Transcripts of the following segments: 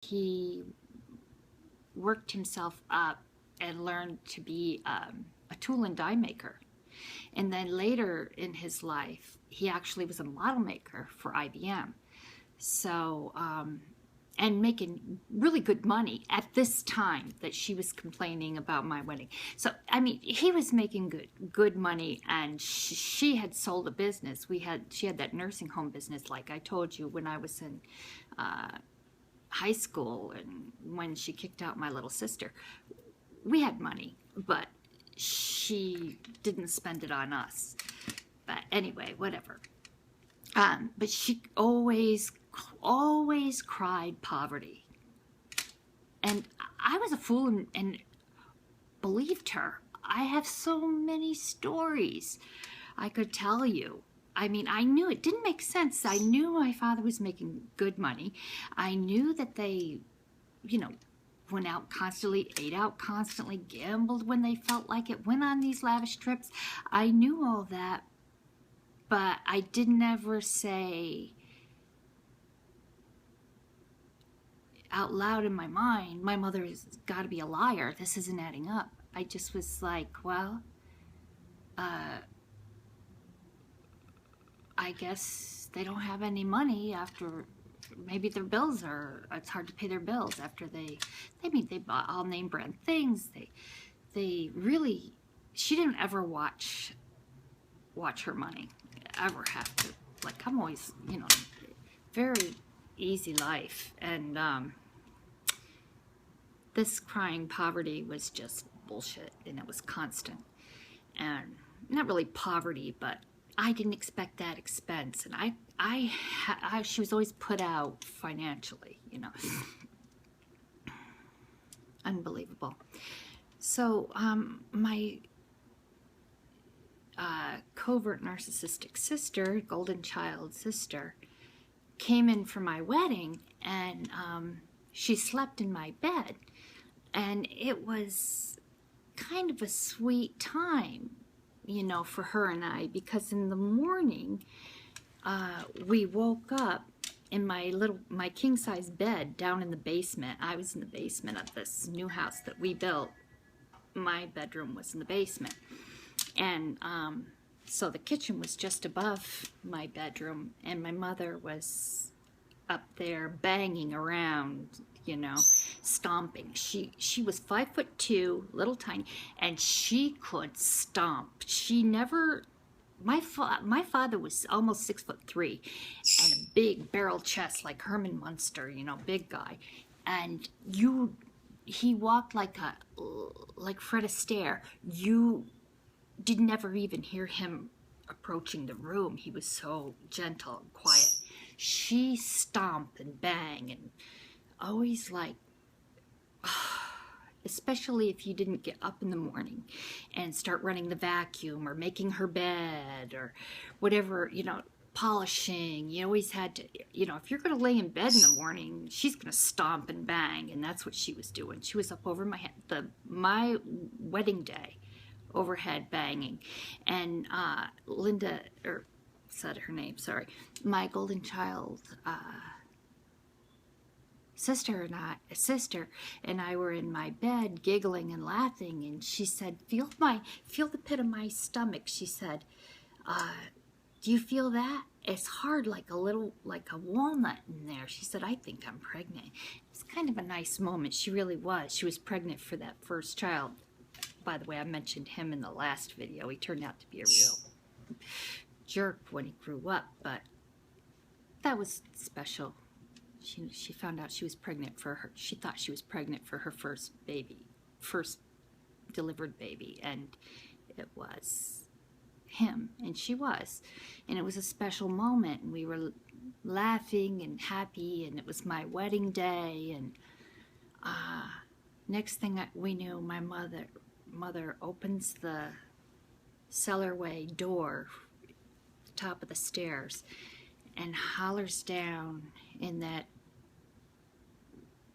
he worked himself up and learned to be a tool and die maker. And then later in his life, he actually was a model maker for IBM. So, and making really good money at this time that she was complaining about my wedding. So, I mean, he was making good money, and she had sold a business. She had that nursing home business, like I told you, when I was in high school, and when she kicked out my little sister. We had money, but she didn't spend it on us. But anyway, whatever. But she always cried poverty. And I was a fool and believed her. I have so many stories I could tell you. I mean, I knew it didn't make sense. I knew my father was making good money. I knew that they, went out constantly, ate out constantly, gambled when they felt like it, went on these lavish trips. I knew all that, but I didn't ever say out loud in my mind, my mother has got to be a liar. This isn't adding up. I just was like, well, I guess they don't have any money after, maybe their bills are, it's hard to pay their bills after they bought all name brand things. They really, she didn't ever watch her money, ever have to. Like, I'm always, very easy life. And this crying poverty was just bullshit, and it was constant. And not really poverty, but I didn't expect that expense, and she was always put out financially, Unbelievable. So my covert narcissistic sister, golden child sister, came in for my wedding, and she slept in my bed, and it was kind of a sweet time, for her and I, because in the morning, we woke up in my king-size bed down in the basement. I was in the basement of this new house that we built. My bedroom was in the basement. And so the kitchen was just above my bedroom, and my mother was up there banging around, stomping. She was 5'2", little tiny, and she could stomp. She never. My father was almost 6'3", and a big barrel chest like Herman Munster, big guy, and he walked like Fred Astaire. You did never even hear him approaching the room. He was so gentle and quiet. She stomped and bang, and always like, especially if you didn't get up in the morning and start running the vacuum or making her bed or whatever, polishing. You always had to, if you're going to lay in bed in the morning, she's going to stomp and bang, and that's what she was doing. She was up over my head, my wedding day, overhead banging. And Linda, or said her name, sorry, my golden child sister and I were in my bed giggling and laughing, and she said, feel the pit of my stomach. She said, do you feel that? It's hard, like a walnut in there. She said, I think I'm pregnant. It was kind of a nice moment. She really was. She was pregnant for that first child. By the way, I mentioned him in the last video. He turned out to be a real jerk when he grew up, but that was special. She found out she was pregnant for her. She thought she was pregnant for her first delivered baby, and it was him, and she was. And it was a special moment, and we were laughing and happy, and it was my wedding day, and next thing we knew, my mother opens the cellarway door, the top of the stairs, and hollers down in that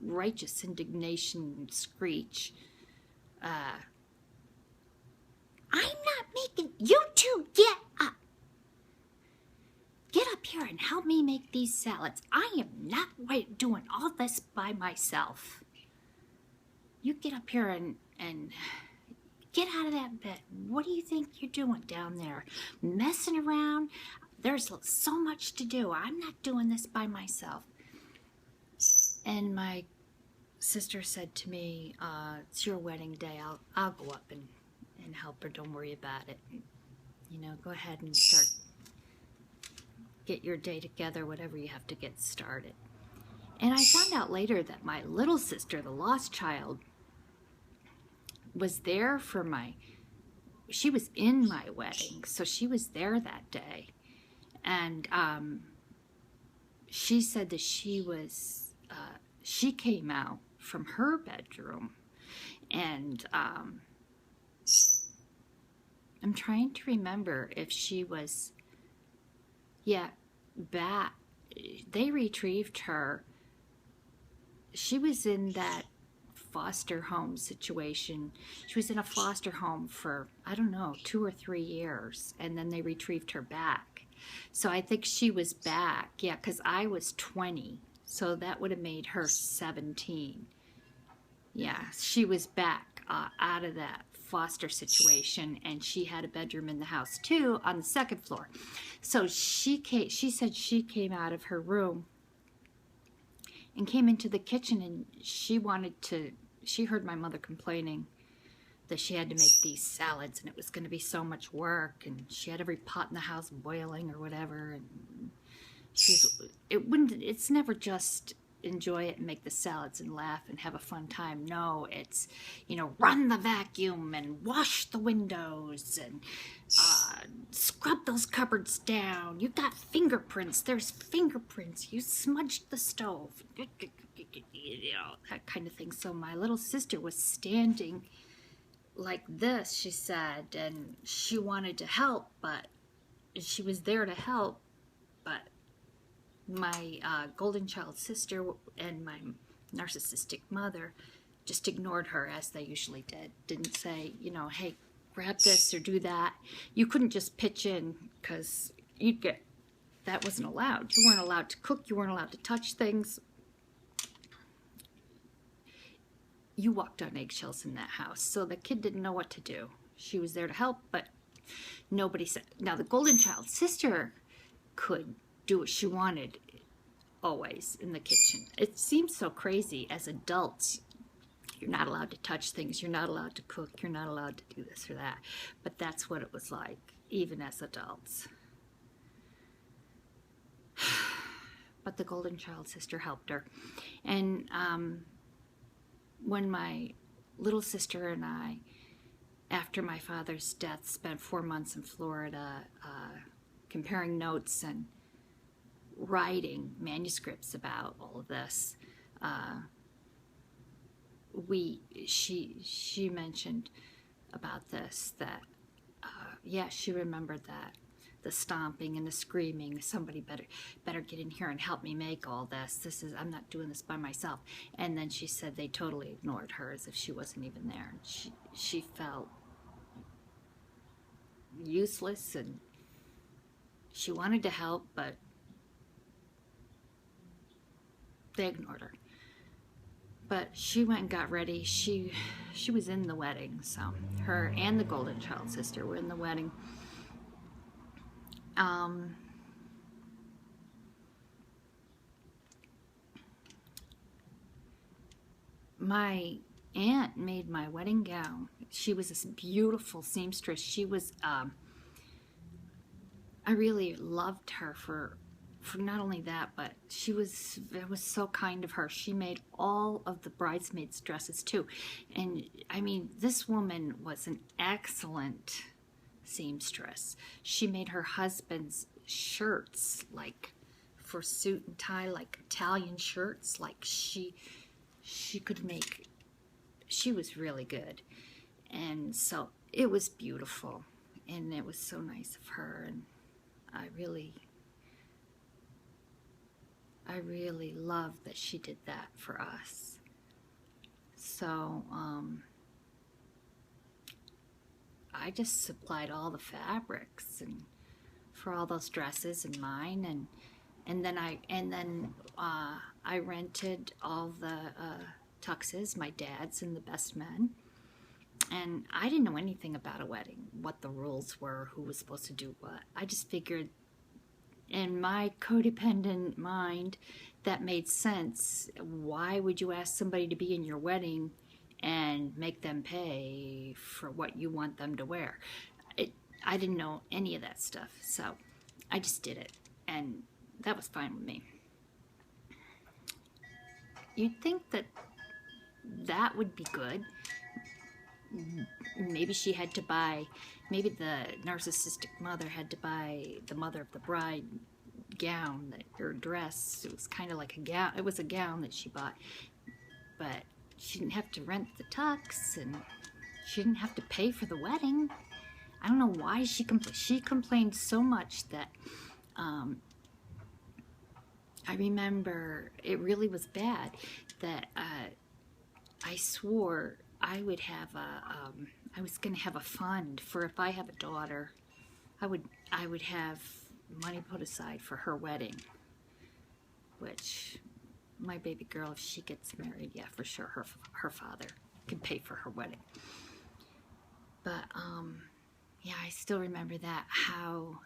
righteous indignation screech, I'm not making you two get up. get up here and help me make these salads. I am not doing all this by myself. You get up here and get out of that bed. What do you think you're doing down there? Messing around? There's so much to do. I'm not doing this by myself. And my sister said to me, it's your wedding day. I'll go up and help her. Don't worry about it. You know, go ahead and get your day together, whatever you have to get started. And I found out later that my little sister, the lost child, was there for she was in my wedding, so she was there that day. And she said that she came out from her bedroom, and I'm trying to remember if she was, back. They retrieved her. She was in that foster home situation. She was in a foster home for, I don't know, 2 or 3 years, and then they retrieved her back. So I think she was back, because I was 20, so that would have made her 17. Yeah, she was back out of that foster situation, and she had a bedroom in the house too on the 2nd floor. So she said she came out of her room and came into the kitchen, and she heard my mother complaining that she had to make these salads and it was going to be so much work, and she had every pot in the house boiling or whatever, and it's never just enjoy it and make the salads and laugh and have a fun time. No, it's, run the vacuum and wash the windows and scrub those cupboards down. You got fingerprints. There's fingerprints. You smudged the stove. That kind of thing. So my little sister was standing like this, she said, and she wanted to help, but she was there to help, but my golden child sister and my narcissistic mother just ignored her, as they usually did. Didn't say, hey, grab this or do that. You couldn't just pitch in, because that wasn't allowed. You weren't allowed to cook. You weren't allowed to touch things. You walked on eggshells in that house. So the kid didn't know what to do. She was there to help, but nobody said. Now the golden child sister could do what she wanted always in the kitchen. It seems so crazy as adults. You're not allowed to touch things. You're not allowed to cook. You're not allowed to do this or that. But that's what it was like, even as adults. But the golden child sister helped her. And when my little sister and I, after my father's death, spent 4 months in Florida comparing notes and writing manuscripts about all of this, she mentioned about this, that she remembered that, the stomping and the screaming. Somebody better get in here and help me make all this. I'm not doing this by myself. And then she said they totally ignored her, as if she wasn't even there. And she felt useless, and she wanted to help, but they ignored her. But she went and got ready. She was in the wedding, so her and the golden child sister were in the wedding. My aunt made my wedding gown. She was this beautiful seamstress. She was, I really loved her for not only that, but it was so kind of her. She made all of the bridesmaids' dresses too. And I mean, this woman was an excellent seamstress. She made her husband's shirts, like for suit and tie, like Italian shirts. Like she could make, she was really good. And so it was beautiful, and it was so nice of her, and I really love that she did that for us. So I just supplied all the fabrics and for all those dresses and mine, and then I rented all the tuxes, my dad's and the best men. And I didn't know anything about a wedding, what the rules were, who was supposed to do what. I just figured in my codependent mind that made sense. Why would you ask somebody to be in your wedding and make them pay for what you want them to wear? I didn't know any of that stuff, so I just did it, and that was fine with me. You'd think that that would be good. Maybe she had to buy, maybe the narcissistic mother had to buy the mother of the bride gown, or dress. It was kind of like a gown. It was a gown that she bought, but she didn't have to rent the tux, and she didn't have to pay for the wedding. I don't know why she complained so much that I remember it really was bad that I swore I would have I was going to have a fund for if I have a daughter. I would have money put aside for her wedding, which my baby girl, if she gets married, yeah, for sure, her father can pay for her wedding. But yeah, I still remember that, how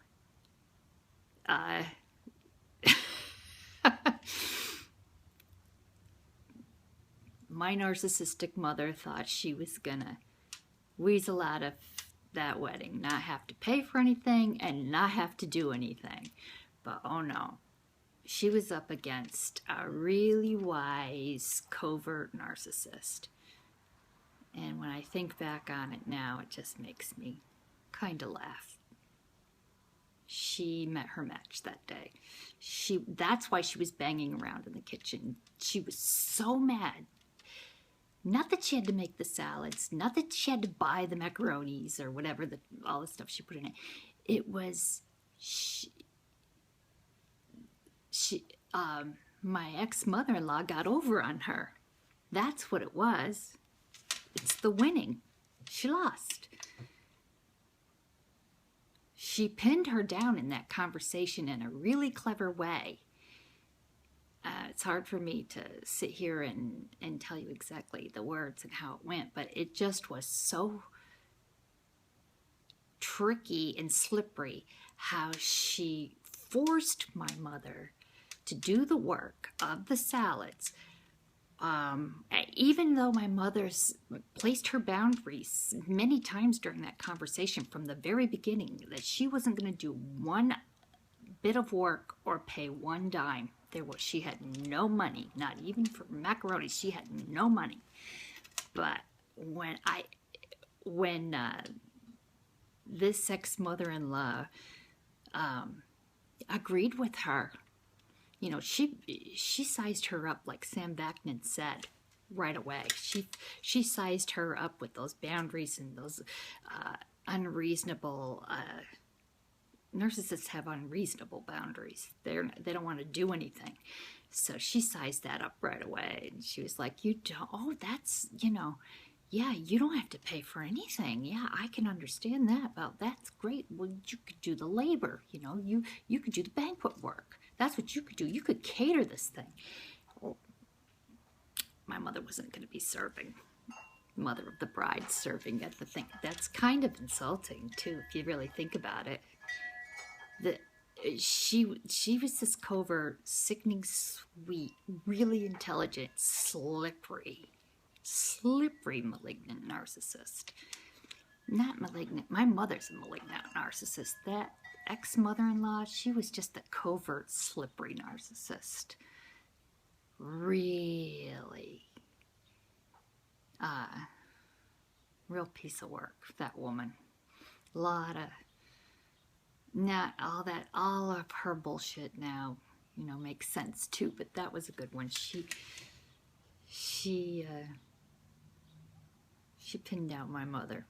my narcissistic mother thought she was gonna weasel out of that wedding, not have to pay for anything and not have to do anything. But oh no, she was up against a really wise, covert narcissist. And when I think back on it now, it just makes me kind of laugh. She met her match that day. That's why she was banging around in the kitchen. She was so mad. Not that she had to make the salads, not that she had to buy the macaronis or whatever, all the stuff she put in it. It was my ex-mother-in-law got over on her. That's what it was. It's the winning. She lost. She pinned her down in that conversation in a really clever way. It's hard for me to sit here and tell you exactly the words and how it went, but it just was so tricky and slippery how she forced my mother to do the work of the salads. Even though my mother's placed her boundaries many times during that conversation from the very beginning, that she wasn't going to do one bit of work or pay one dime. She had no money, not even for macaroni. She had no money. But when this ex-mother-in-law agreed with her, you know, she sized her up like Sam Vaknin said right away. She sized her up with those boundaries and those unreasonable. Narcissists have unreasonable boundaries. They don't want to do anything. So she sized that up right away. And she was like, you don't, oh, that's, you know, yeah, you don't have to pay for anything. Yeah, I can understand that. Well, that's great. Well, you could do the labor, you know, you could do the banquet work. That's what you could do. You could cater this thing. Well, my mother wasn't going to be serving. Mother of the bride serving at the thing. That's kind of insulting, too, if you really think about it. She was this covert, sickening, sweet, really intelligent, slippery, malignant narcissist. Not malignant. My mother's a malignant narcissist. That ex-mother-in-law, she was just a covert, slippery narcissist. Really, real piece of work, that woman. A lot of. Not all of her bullshit now, you know, makes sense too, but that was a good one. She pinned down my mother.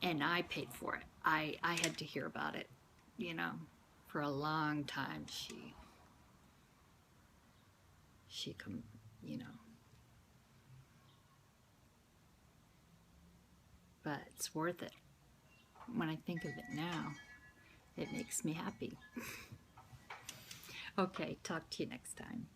And I paid for it. I had to hear about it, you know, for a long time. You know. But it's worth it. when I think of it now, it makes me happy. Okay, talk to you next time.